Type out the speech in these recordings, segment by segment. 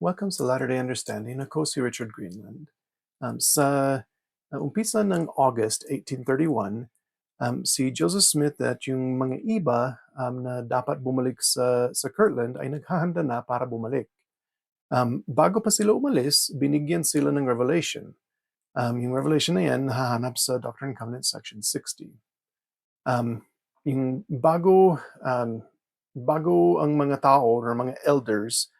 Welcome sa Latter-day Understanding. Ako si Richard Greenland. Sa umpisa ng August 1831, si Joseph Smith at yung mga iba na dapat bumalik sa Kirtland ay naghahanda na para bumalik. Bago pa sila umalis, binigyan sila ng revelation. Yung revelation na yan nahahanap sa Doctrine and Covenants section 60. Yung bago ang mga tao or mga elders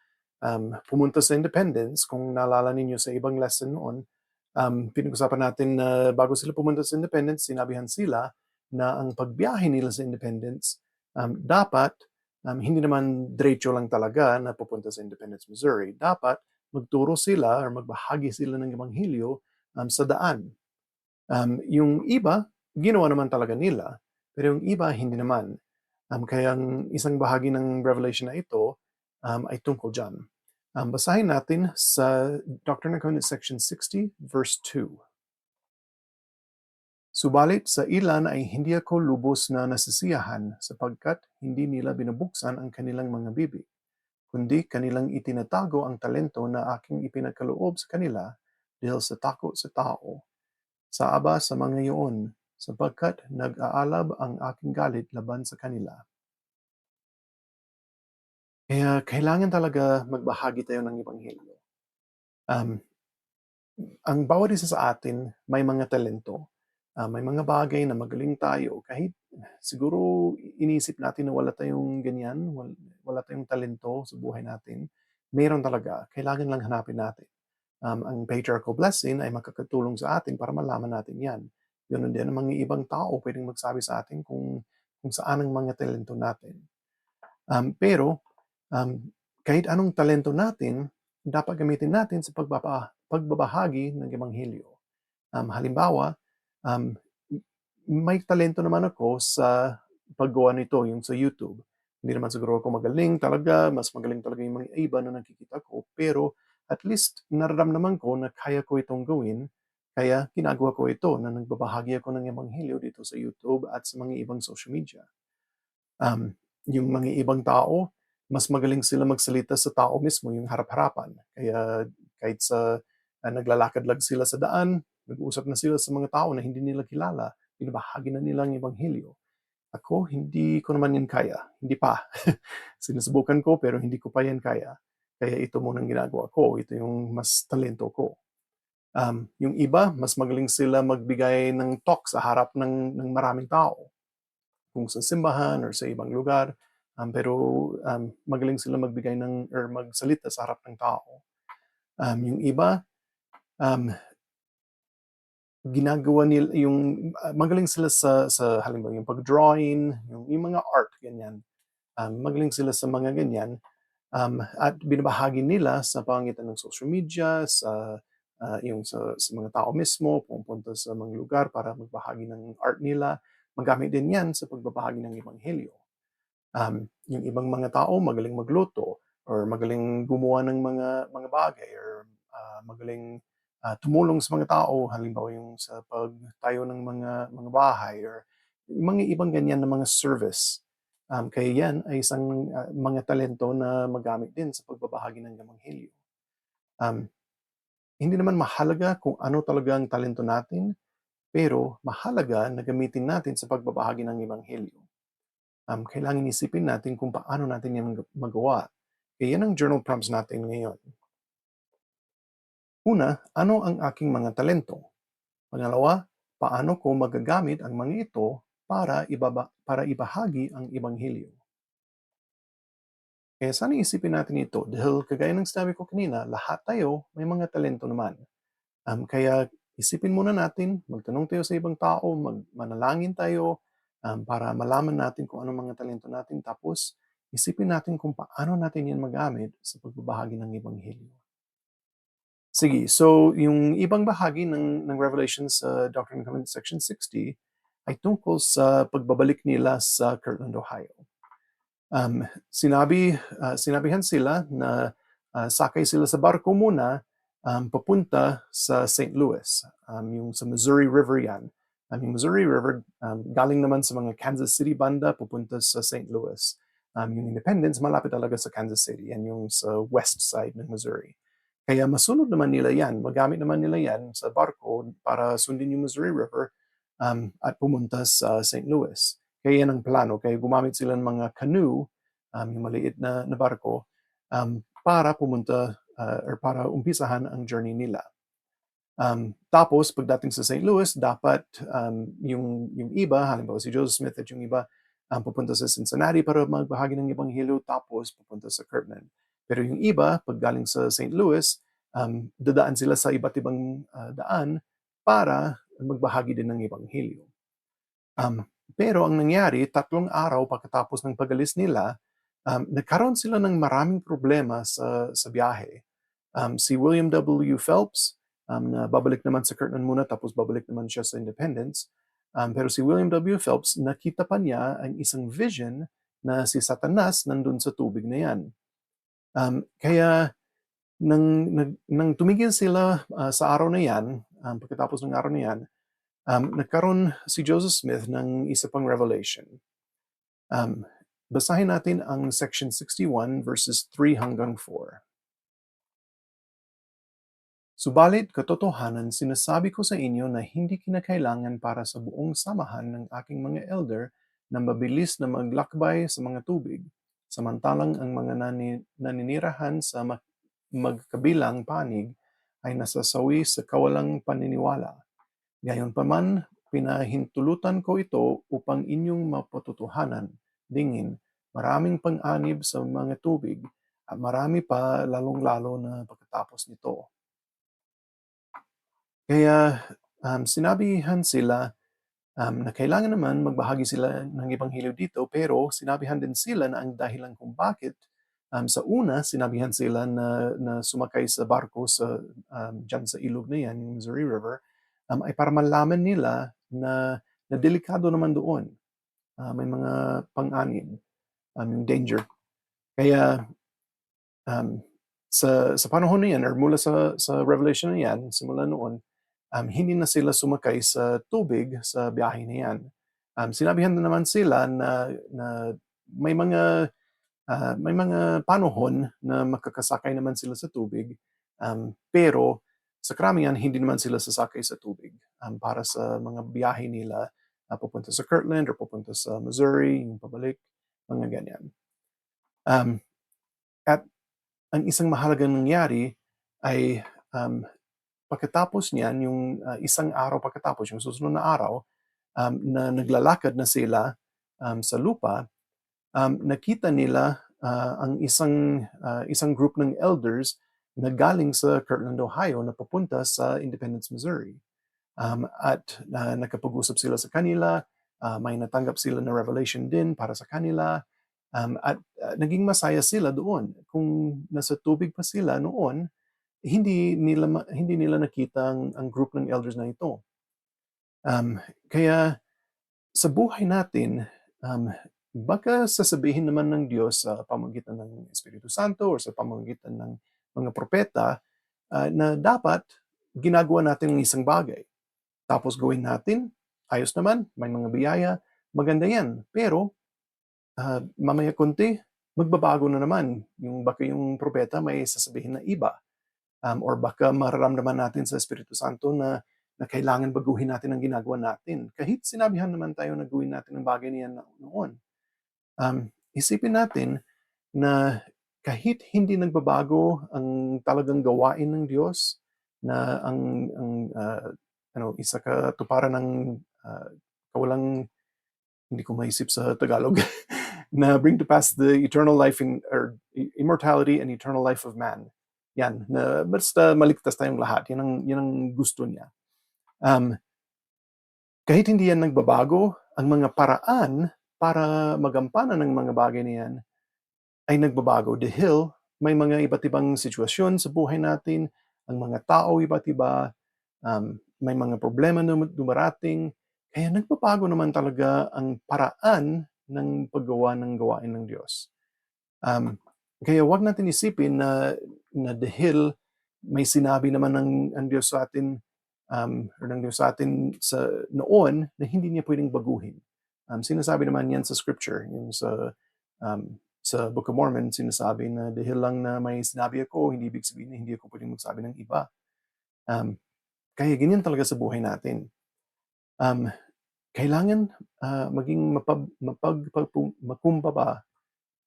pumunta sa independence, kung naalala ninyo sa ibang lesson noon, pinag-usapan natin na bago sila pumunta sa independence, sinabihan sila na ang pagbiyahe nila sa independence dapat hindi naman diretso lang talaga na pupunta sa Independence, Missouri. Dapat magturo sila or magbahagi sila ng ebanghelyo sa daan. Yung iba, ginawa naman talaga nila, pero yung iba, hindi naman. Kaya ang isang bahagi ng revelation na ito ay tungkol dyan. Basahin natin sa Doctrine and Covenants section 60, verse 2. Subalit sa ilan ay hindi ako lubos na nasisiyahan sapagkat hindi nila binubuksan ang kanilang mga bibig, kundi kanilang itinatago ang talento na aking ipinagkaloob sa kanila dahil sa takot sa tao. Sa aba sa mga iyon, sapagkat nag-aalab ang aking galit laban sa kanila. Kaya kailangan talaga magbahagi tayo ng ebanghelyo. Ang bawat isa sa atin may mga talento. May mga bagay na magaling tayo kahit siguro iniisip natin na wala tayong ganyan, wala tayong talento sa buhay natin. Meron talaga, kailangan lang hanapin natin. Ang patriarchal blessing ay makakatulong sa atin para malaman natin yan. Yun din ang mga ibang tao pwedeng magsabi sa atin kung saan ang mga talento natin. Pero kahit anong talento natin, dapat gamitin natin sa pagbabahagi ng ebanghelyo. Halimbawa, may talento naman ako sa paggawa nito, yung sa YouTube. Hindi naman siguro ako magaling talaga, mas magaling talaga yung mga iba na nakikita ko, pero at least nararamdaman ko na kaya ko itong gawin, kaya ginagawa ko ito na nagbabahagi ako ng ebanghelyo dito sa YouTube at sa mga ibang social media. Yung mga ibang tao, mas magaling sila magsalita sa tao mismo, yung harap-harapan. Kaya kahit sa naglalakad lang sila sa daan, nag-uusap na sila sa mga tao na hindi nila kilala, binabahagi na nila ang ebanghelyo. Ako, hindi ko naman yan kaya. Hindi pa. Sinusubukan ko pero hindi ko pa yan kaya. Kaya ito muna ang ginagawa ko. Ito yung mas talento ko. Yung iba, mas magaling sila magbigay ng talk sa harap ng maraming tao. Kung sa simbahan or sa ibang lugar. Pero magaling sila magbigay or magsalita sa harap ng tao. Yung iba, ginagawa nila yung magaling sila sa halimbawa yung pag-drawing, yung mga art ganyan. Magaling sila sa mga ganyan at binabahagi nila sa pamamagitan ng social media, sa mga tao mismo, pumunta sa mga lugar para magbahagi ng art nila. Magamit din yan sa pagbabahagi ng ebanghelyo. Yung ibang mga tao magaling magluto or magaling gumawa ng mga bagay or magaling tumulong sa mga tao, halimbawa yung sa pagtayo ng mga bahay or yung mga ibang ganyan na mga service. Kaya yan ay isang mga talento na magamit din sa pagbabahagi ng ebanghelyo. Hindi naman mahalaga kung ano talaga ang talento natin, pero mahalaga na gamitin natin sa pagbabahagi ng ebanghelyo. Kailangan isipin natin kung paano natin yan magawa. Kaya yan ang journal prompts natin ngayon. Una, ano ang aking mga talento? Pangalawa, paano ko magagamit ang mga ito para ibahagi ang ebanghelyo? Kaya sana isipin natin ito dahil kagaya ng sinabi ko kanina, lahat tayo may mga talento naman. Kaya isipin muna natin, magtanong tayo sa ibang tao, manalangin tayo para malaman natin kung anong mga talento natin. Tapos isipin natin kung paano natin yan magamit sa pagbabahagi ng ebanghelyo. Sige, so yung ibang bahagi ng Revelation sa Doctrine and Covenants section 60 ay tungkol sa pagbabalik nila sa Kirtland, Ohio. Sinabihan sila na sakay sila sa barko muna papunta sa St. Louis. Yung sa Missouri River yan. Yung Missouri River, galing naman sa mga Kansas City banda, pupunta sa St. Louis. Yung Independence, malapit talaga sa Kansas City. Yan yung sa west side ng Missouri. Kaya masunod naman nila yan, magamit naman nila yan sa barko para sundin yung Missouri River at pumunta sa St. Louis. Kaya yan ang plano. Kaya gumamit sila ng mga canoe, yung maliit na barko, para pumunta or para umpisahan ang journey nila. Tapos pagdating sa St. Louis, dapat yung iba, halimbawa si Joseph Smith at yung iba, pupunta sa Cincinnati para magbahagi ng Ebanghelyo, tapos pupunta sa Kirtland. Pero yung iba, pag galing sa St. Louis, dadaan sila sa iba't ibang daan para magbahagi din ng Ebanghelyo. Pero ang nangyari, 3 araw pagkatapos ng pag-alis nila, nagkaroon sila ng maraming problema sa biyahe. Si William W. Phelps, na babalik naman sa Kirtland muna tapos babalik naman siya sa Independence. Pero si William W. Phelps, nakita pa niya ang isang vision na si Satanas nandun sa tubig na yan. Kaya nang tumigil sila sa araw na yan, pagkatapos ng araw na yan, nagkaroon si Joseph Smith ng isa pang revelation. Basahin natin ang section 61 verses 3 hanggang 4. Subalit katotohanan, sinasabi ko sa inyo na hindi kinakailangan para sa buong samahan ng aking mga elder na mabilis na maglakbay sa mga tubig, samantalang ang mga naninirahan sa magkabilang panig ay nasasawi sa kawalang paniniwala. Gayunpaman, pinahintulutan ko ito upang inyong mapatutuhanan, dingin, maraming pang-anib sa mga tubig, at marami pa lalong-lalo na pagkatapos nito. Kaya sinabihan sila na kailangan naman magbahagi sila ng Ebanghelyo dito, pero sinabihan din sila na ang dahilan kung bakit sa una, sinabihan sila na sumakay sa barko dyan sa ilog na yan, yung Missouri River, ay para malaman nila na delikado naman doon. May mga pang-anib, yung danger. Kaya sa panahon na yan, or mula sa Revelation na yan, simula noon, hindi na sila sumakay sa tubig sa biyahe na yan. Sinabihan na naman sila na may mga panahon na makakasakay naman sila sa tubig, pero sa karamihan hindi naman sila sasakay sa tubig para sa mga biyahe nila pupunta sa Kirtland or pupunta sa Missouri, yung pabalik, mga ganyan. At ang isang mahalagang nangyari ay pagkatapos niyan, yung isang araw pagkatapos, yung susunod na araw, na naglalakad na sila sa lupa, nakita nila ang isang group ng elders na galing sa Kirtland, Ohio, na papunta sa Independence, Missouri. At nakapag-usap sila sa kanila, may natanggap sila na revelation din para sa kanila, at naging masaya sila doon. Kung nasa tubig pa sila noon, hindi nila nakita ang group ng elders na ito. Kaya sa buhay natin, baka sasabihin naman ng Diyos sa pamamagitan ng Espiritu Santo o sa pamamagitan ng mga propeta na dapat ginagawa natin ng isang bagay. Tapos gawin natin, ayos naman, may mga biyaya, maganda yan. Pero mamaya konti, magbabago na naman. Baka yung propeta may sasabihin na iba. Or baka mararamdaman natin sa Espiritu Santo na kailangan baguhin natin ang ginagawa natin. Kahit sinabihan naman tayo na gawin natin ang bagay niyan noon. Isipin natin na kahit hindi nagbabago ang talagang gawain ng Diyos, na ang isa katuparan ng kawalang, hindi ko maisip sa Tagalog, na bring to pass the eternal life or immortality and eternal life of man. Yan, na basta maligtas tayong lahat. Yan ang gusto niya. Kahit hindi yan nagbabago, ang mga paraan para magampanan ng mga bagay na yan ay nagbabago dahil may mga iba't ibang sitwasyon sa buhay natin, ang mga tao iba't iba, may mga problema na dumarating, kaya nagbabago naman talaga ang paraan ng paggawa ng gawain ng Diyos. Kaya wag natin isipin na dahil may sinabi naman ang Diyos sa atin, or ng Diyos sa atin sa noon, na hindi niya pwedeng baguhin. Sinasabi naman yan sa scripture, yung sa Sa Book of Mormon, sinasabi na dahil lang na may sinabi ako, hindi ibig sabihin na hindi ako pwedeng magsabi ng iba. Um, Kaya ganyan talaga sa buhay natin. Um, Kailangan maging makumbaba,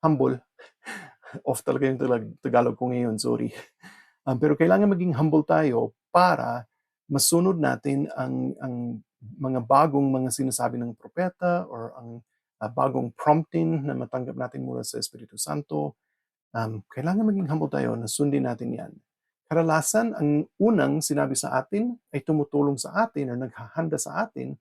humble. Off talaga yung Tagalog ko ngayon, sorry. Pero kailangan maging humble tayo para masunod natin ang mga bagong mga sinasabi ng propeta or ang bagong prompting na matanggap natin mula sa Espiritu Santo. Kailangan maging humble tayo na sundin natin yan. Kadalasan, ang unang sinabi sa atin ay tumutulong sa atin o naghahanda sa atin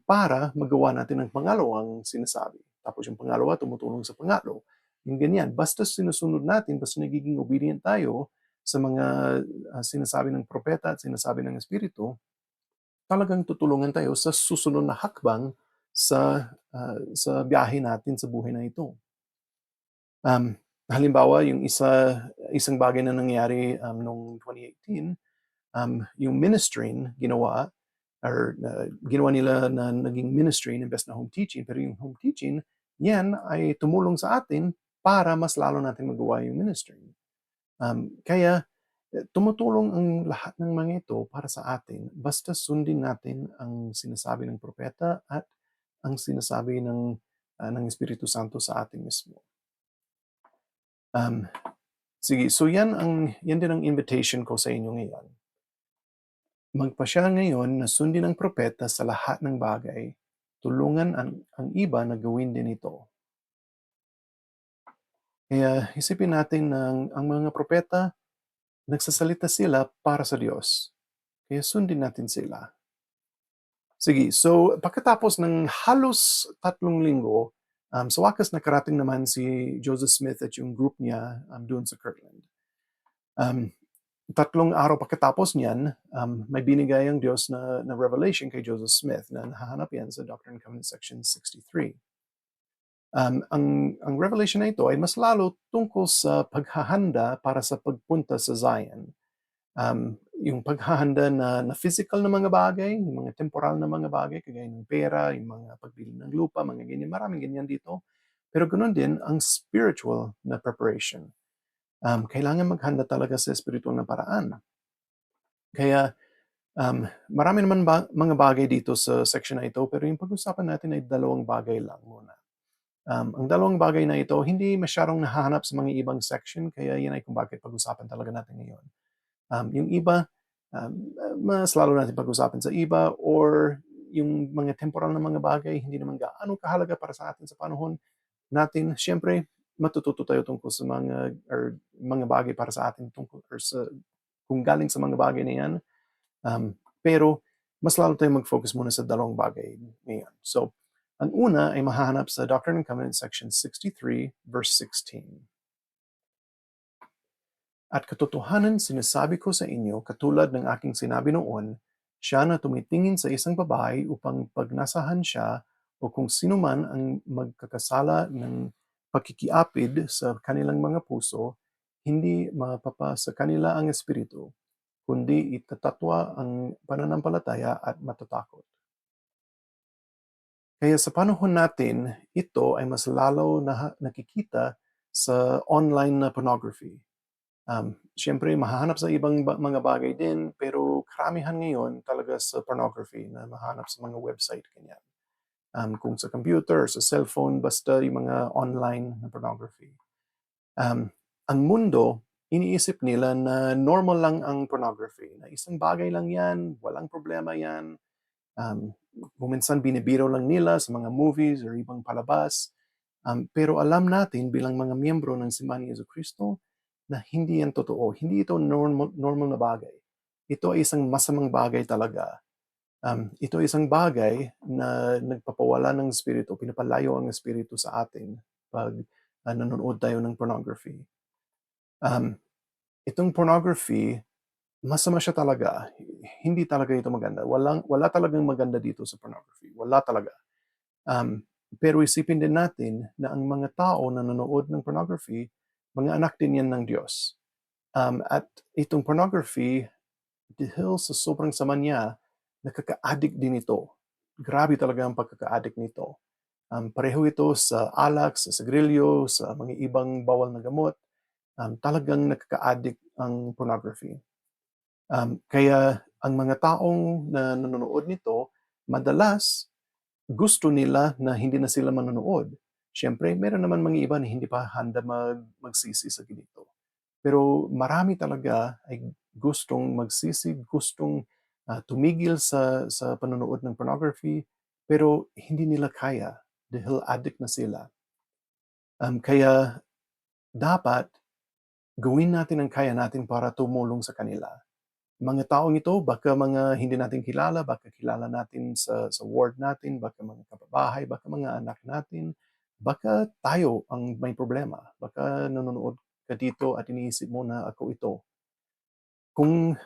para magawa natin ang pangalawang sinasabi. Tapos yung pangalawa, tumutulong sa pangatlo. Yung ganyan. Basta sinusunod natin, basta nagiging obedient tayo sa mga sinasabi ng propeta at sinasabi ng Espiritu, talagang tutulungan tayo sa susunod na hakbang sa biyahe natin sa buhay na ito. Halimbawa, yung isang bagay na nangyari noong 2018, yung ministering ginawa or ginawa nila na naging ministry imbes na home teaching. Pero yung home teaching, yan ay tumulong sa atin para mas lalo natin magawa yung ministry. Kaya tumutulong ang lahat ng mga ito para sa atin basta sundin natin ang sinasabi ng propeta at ang sinasabi ng Espiritu Santo sa atin mismo. Sige, so yan din ang invitation ko sa inyo ngayon. Magpasya ngayon na sundin ang propeta sa lahat ng bagay, tulungan ang iba na gawin din ito. Kaya isipin natin na ang mga propeta, nagsasalita sila para sa Diyos. Kaya sundin natin sila. Sige, so pagkatapos ng halos 3 linggo, sa wakas nakarating naman si Joseph Smith at yung group niya doon sa Kirtland. 3 araw pagkatapos niyan, may binigay ang Diyos na revelation kay Joseph Smith na nahahanap yan sa Doctrine and Covenants section 63. Ang revelation na ito ay mas lalo tungkol sa paghahanda para sa pagpunta sa Zion. Yung paghahanda na physical na mga bagay, yung mga temporal na mga bagay, kagaya ng pera, yung mga pagbili ng lupa, mga ganyan, maraming ganyan dito. Pero ganoon din ang spiritual na preparation. Kailangan maghanda talaga sa spiritual na paraan. Kaya marami naman mga bagay dito sa section na ito, pero yung pag-usapan natin ay 2 bagay lang muna. Ang 2 bagay na ito, hindi masyadong nahahanap sa mga ibang section, kaya yan ay kung bakit pag-usapan talaga natin ngayon. Yung iba, mas lalo natin pag-usapan sa iba, or yung mga temporal na mga bagay, hindi naman gaano kahalaga para sa atin sa panahon natin. Siyempre, matututo tayo tungkol sa mga bagay para sa atin tungkol or kung galing sa mga bagay na yan. Pero mas lalo tayong mag-focus muna sa 2 bagay ngayon. So, ang una ay mahahanap sa Doctrine and Covenants section 63, verse 16. At katotohanan sinasabi ko sa inyo, katulad ng aking sinabi noon, siya na tumitingin sa isang babae upang pagnasahan siya o kung sino man ang magkakasala ng pakikiapid sa kanilang mga puso, hindi mapapa sa kanila ang espiritu, kundi itatatwa ang pananampalataya at matatakot. Kaya sa panahon natin, ito ay mas lalo na nakikita sa online na pornography. Siyempre, mahahanap sa ibang mga bagay din, pero karamihan ngayon talaga sa pornography na mahanap sa mga website, ganyan. Kung sa computer, sa cellphone, basta yung mga online na pornography. Ang mundo, iniisip nila na normal lang ang pornography, na isang bagay lang yan, walang problema yan. Minsan binibiro lang nila sa mga movies or ibang palabas. Pero alam natin bilang mga miyembro ng Simbahan ni Jesucristo na hindi yan totoo. Hindi ito normal na bagay. Ito ay isang masamang bagay talaga. Ito ay isang bagay na nagpapawala ng espiritu, pinapalayo ang espiritu sa atin pag nanonood tayo ng pornography. Itong pornography, masama siya talaga. Hindi talaga ito maganda. Wala talagang maganda dito sa pornography. Wala talaga. Pero isipin din natin na ang mga tao na nanonood ng pornography, mga anak din yan ng Diyos. At itong pornography, dahil sa sobrang sama niya, nakaka-addict din ito. Grabe talaga ang pagkaka-addict nito. Pareho ito sa alak, sa sigarilyo, sa mga ibang bawal na gamot. Talagang nakaka-addict ang pornography. Kaya ang mga taong na nanonood nito, madalas gusto nila na hindi na sila manonood. Siyempre, meron naman mga iba na hindi pa handa magsisi sa ganito. Pero marami talaga ay gustong magsisi, gustong tumigil sa panonood ng pornography, pero hindi nila kaya dahil addict na sila. Kaya dapat gawin natin ang kaya natin para tumulong sa kanila. Mga taong ito, baka mga hindi natin kilala, baka kilala natin sa ward natin, baka mga kababahay, baka mga anak natin, baka tayo ang may problema. Baka nanonood ka dito at iniisip mo na ako ito. Kung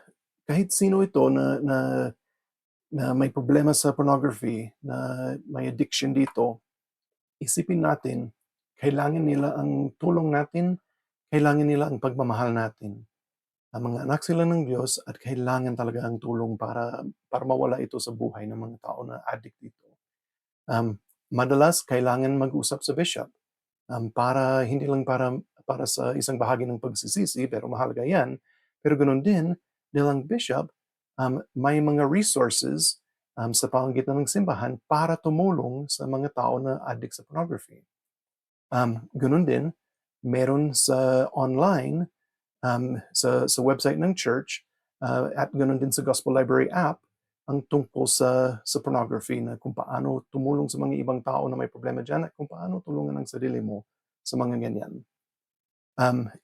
kahit sino ito na may problema sa pornography, na may addiction dito, isipin natin, kailangan nila ang tulong natin, kailangan nila ang pagmamahal natin. Ang mga anak sila ng Diyos at kailangan talaga ang tulong para mawala ito sa buhay ng mga tao na addict dito. Madalas kailangan mag-usap sa bishop para hindi lang para sa isang bahagi ng pagsisisi, pero mahalaga yan. Pero ganoon din, dahil ang bishop may mga resources sa pamamagitan ng simbahan para tumulong sa mga tao na addict sa pornography. Ganoon din, meron sa online sa website ng church at ganoon din sa Gospel Library app ang tungkol sa pornography na kung paano tumulong sa mga ibang tao na may problema dyan at kung paano tulungan ang sarili mo sa mga ganyan.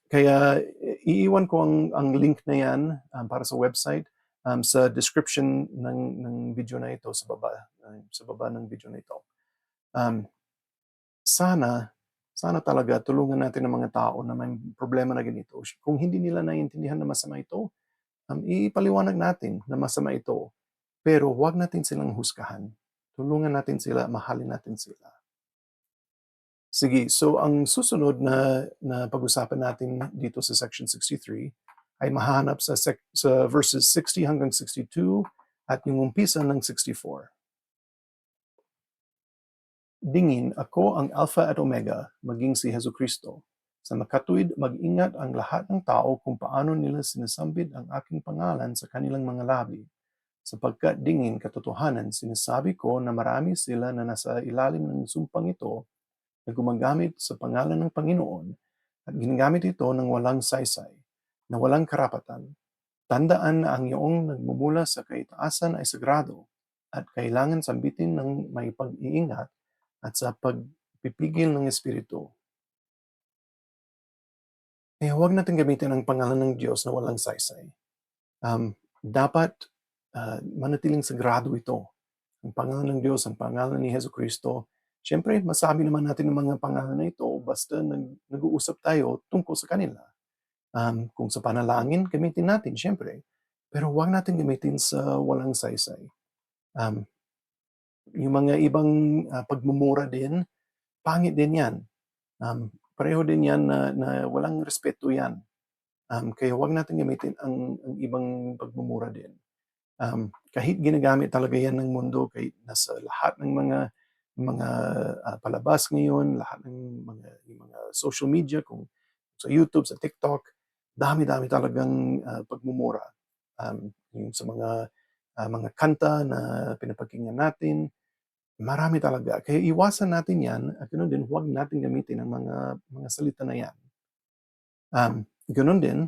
Kaya iiwan ko ang link na yan para sa website sa description ng video na ito sa baba ng video na ito. Sana talaga tulungan natin ang mga tao na may problema na ganito. Kung hindi nila naiintindihan na masama ito, ipaliwanag natin na masama ito. Pero huwag natin silang husgahan. Tulungan natin sila, mahalin natin sila. Sige, so ang susunod na pag-usapan natin dito sa section 63 ay mahanap sa verses 60 hanggang 62 at yung umpisa ng 64. Dingin, ako ang Alpha at Omega, maging si Hesu Kristo. Sa makatuwid, mag-ingat ang lahat ng tao kung paano nila sinasambit ang aking pangalan sa kanilang mga labi. Sapagkat dingin katotohanan, sinasabi ko na marami sila na nasa ilalim ng sumpang ito na gumagamit sa pangalan ng Panginoon at ginagamit ito ng walang saysay, na walang karapatan. Tandaan na ang iyong nagmumula sa kaitaasan ay sagrado at kailangan sambitin ng may pag-iingat at sa pagpipigil ng Espiritu. Kaya huwag natin gamitin ang pangalan ng Diyos na walang saysay. Dapat manatiling sagrado ito. Ang pangalan ng Diyos, ang pangalan ni Hesu Kristo. Siyempre, masabi naman natin ang mga pangalan na ito basta nag-uusap tayo tungkol sa kanila. Kung sa panalangin, gamitin natin, siyempre. Pero huwag natin gamitin sa walang saysay. Yung mga ibang pagmumura din, pangit din yan. Pareho din yan na walang respeto yan. Kaya huwag natin gamitin ang ibang pagmumura din. Kahit ginagamit talaga yan ng mundo, kahit nasa lahat ng mga palabas ngayon, lahat ng mga social media, kung sa YouTube, sa TikTok, dami-dami talagang pagmumura. Yung sa mga kanta na pinapakinggan natin, marami talaga. Kaya iwasan natin yan at ganoon din, huwag natin gamitin ang mga salita na yan. Ganoon din,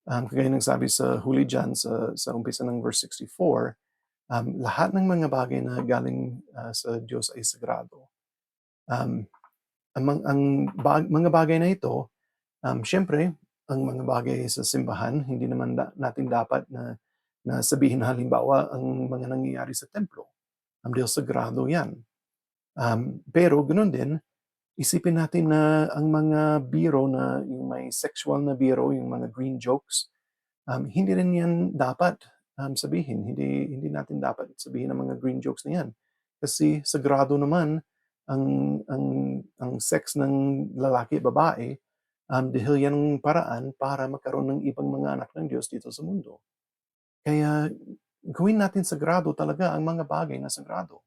kagaya ng sabi sa huli dyan, sa umpisa ng verse 64, lahat ng mga bagay na galing sa Diyos ay sagrado. Mga bagay na ito, syempre, ang mga bagay sa simbahan, hindi naman natin dapat na sabihin na halimbawa ang mga nangyayari sa templo. Dahil sagrado yan. Pero ganoon din, isipin natin na ang mga biro na yung may sexual na biro, yung mga green jokes, hindi rin yan dapat sabihin. Hindi natin dapat sabihin ang mga green jokes na yan. Kasi sagrado naman ang sex ng lalaki at babae dahil yan ang paraan para magkaroon ng ibang mga anak ng Diyos dito sa mundo. Kaya gawin natin sagrado talaga ang mga bagay na sagrado.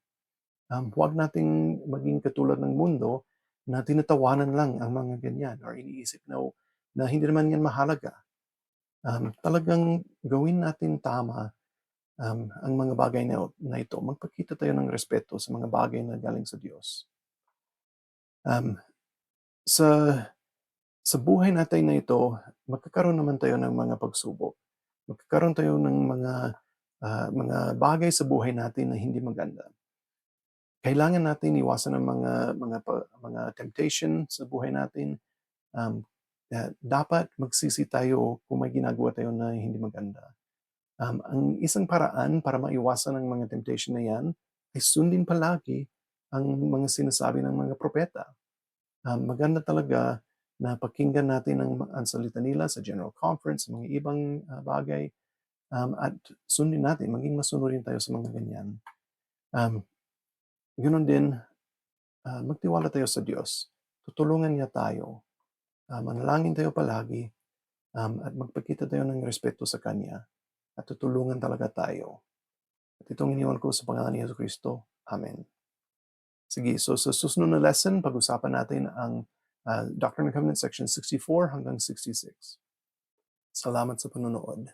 Huwag nating maging katulad ng mundo na tinatawanan lang ang mga ganyan or iniisip na hindi naman yan mahalaga. Talagang gawin natin tama ang mga bagay na ito. Magpakita tayo ng respeto sa mga bagay na galing sa Diyos. Um, sa sa buhay natin na ito, magkakaroon naman tayo ng mga pagsubok. Magkakaroon tayo ng mga bagay sa buhay natin na hindi maganda. Kailangan natin iwasan ang mga temptation sa buhay natin. Dapat magsisi tayo kung may ginagawa tayo na hindi maganda. Ang isang paraan para maiwasan ang mga temptation na yan ay sundin palagi ang mga sinasabi ng mga propeta. Maganda talaga na pakinggan natin ang salita nila sa General Conference, sa mga ibang bagay, at sundin natin, maging masunurin tayo sa mga ganyan. Ganoon din, magtiwala tayo sa Diyos. Tutulungan niya tayo. Manalangin tayo palagi at magpakita tayo ng respeto sa Kanya at tutulungan talaga tayo. At itong iniwan ko sa pangalan ni Yesu Kristo. Amen. Sige, so sa susunod na lesson, pag-usapan natin ang Doctrine and Covenants section 64 hanggang 66. Salamat sa panonood.